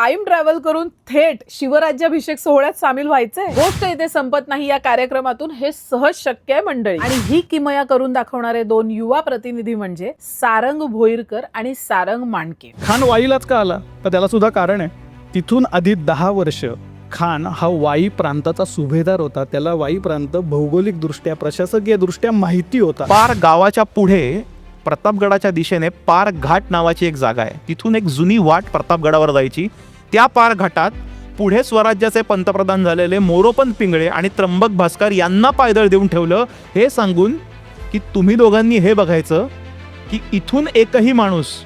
Time travel करून थेट शिवराज्याभिषेक सोहळ्यात सामील व्हायचंय? गोष्ट इथे संपत नाही या कार्यक्रमातून हे सहज शक्य आहे मंडळी. आणि ही किमया करून दाखवणारे दोन युवा प्रतिनिधी म्हणजे सारंग भोईरकर आणि सारंग मांडके. खान वाईलाच का आला तर त्याला सुद्धा कारण आहे. तिथून आधी 10 वर्ष खान हा वाई प्रांताचा सुभेदार होता. त्याला वाई प्रांत भौगोलिक दृष्ट्या प्रशासकीय दृष्ट्या माहिती होता. पार गावाच्या पुढे प्रतापगडाच्या दिशेने पार घाट नावाची एक जागा आहे. तिथून एक जुनी वाट प्रतापगडावर जायची. त्या पार घाटात पुढे स्वराज्याचे पंतप्रधान झालेले मोरोपंत पिंगळे आणि त्र्यंबक भास्कर यांना पायदळ देऊन ठेवलं, हे सांगून की तुम्ही दोघांनी हे बघायचं की इथून एकही माणूस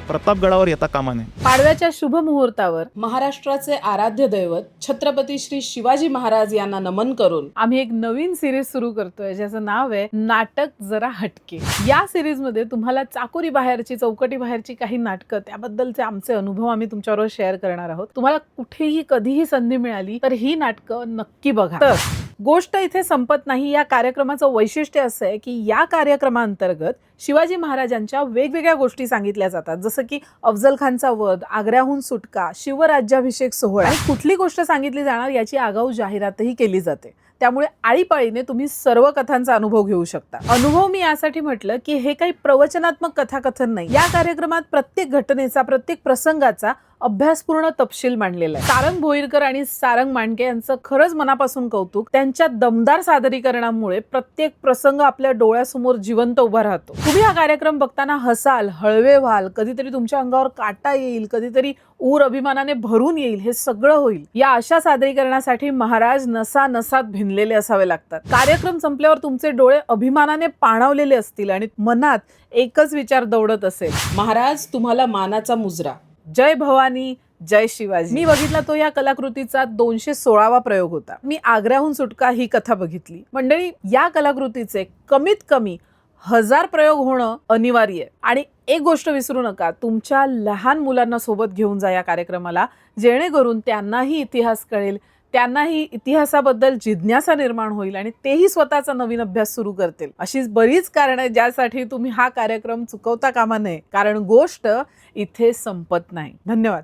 प्रतापगडावर येता कामा नये. पाडव्याच्या शुभ मुहूर्तावर महाराष्ट्राचे आराध्य दैवत छत्रपती श्री शिवाजी महाराज यांना नमन करून आम्ही एक नवीन सिरीज सुरू करतोय ज्याचं नाव आहे नाटक जरा हटके. या सिरीज मध्ये तुम्हाला चाकोरी बाहेरची, चौकटी बाहेरची काही नाटकं, त्याबद्दलचे आमचे अनुभव आम्ही तुमच्याबरोबर शेअर करणार आहोत. तुम्हाला कुठेही कधीही संधी मिळाली तर ही नाटकं नक्की बघा. तर गोष्ट इथे संपत नाही या कार्यक्रमाचं वैशिष्ट्य असं आहे की या कार्यक्रमांतर्गत शिवाजी महाराजांच्या वेगवेगळ्या गोष्टी सांगितल्या जातात, जसं की अफजल खानचा वध, आग्र्याहून सुटका, शिवराज्याभिषेक सोहळा. आणि कुठली गोष्ट सांगितली जाणार याची आगाऊ जाहिरातही केली जाते. त्यामुळे आळीपाळीने तुम्ही सर्व कथांचा अनुभव घेऊ शकता. अनुभव मी यासाठी म्हटलं की हे काही प्रवचनात्मक कथाकथन नाही. या कार्यक्रमात प्रत्येक घटनेचा, प्रत्येक प्रसंगाचा अभ्यासपूर्ण तपशील मांडलेला आहे. सारंग भोईरकर आणि सारंग मांडके यांचं खरंच मनापासून कौतुक. त्यांच्या दमदार सादरीकरणामुळे प्रत्येक प्रसंग आपल्या डोळ्यासमोर जिवंत उभा राहतो. तुम्ही हा कार्यक्रम बघताना हसाल, हळवे व्हाल, कधीतरी तुमच्या अंगावर काटा येईल, कधीतरी ऊर अभिमानाने भरून येईल. हे सगळं होईल. या अशा सादरीकरणासाठी महाराज नसा नसात भिनलेले असावे लागतात. कार्यक्रम संपल्यावर तुमचे डोळे अभिमानाने पाणावलेले असतील आणि मनात एकच विचार दौडत असेल, महाराज तुम्हाला मानाचा मुजरा, जय भवानी, जय शिवाजी. मी बघितला तो या कलाकृतीचा 216वा प्रयोग होता. मी आग्र्याहून सुटका ही कथा बघितली. मंडळी, या कलाकृतीचे कमीत कमी 1000 प्रयोग होणं अनिवार्य आहे. आणि एक गोष्ट विसरू नका, तुमच्या लहान मुलांना सोबत घेऊन जा या कार्यक्रमाला, जेणेकरून त्यांनाही इतिहास कळेल, त्यांनाही इतिहासाबद्दल जिज्ञासा निर्माण होईल आणि तेही स्वतःचा नवीन अभ्यास सुरू करतील. अशीच बरीच कारणं आहेत ज्यासाठी तुम्ही हा कार्यक्रम चुकवता कामा नये, कारण गोष्ट इथे संपत नाही. धन्यवाद.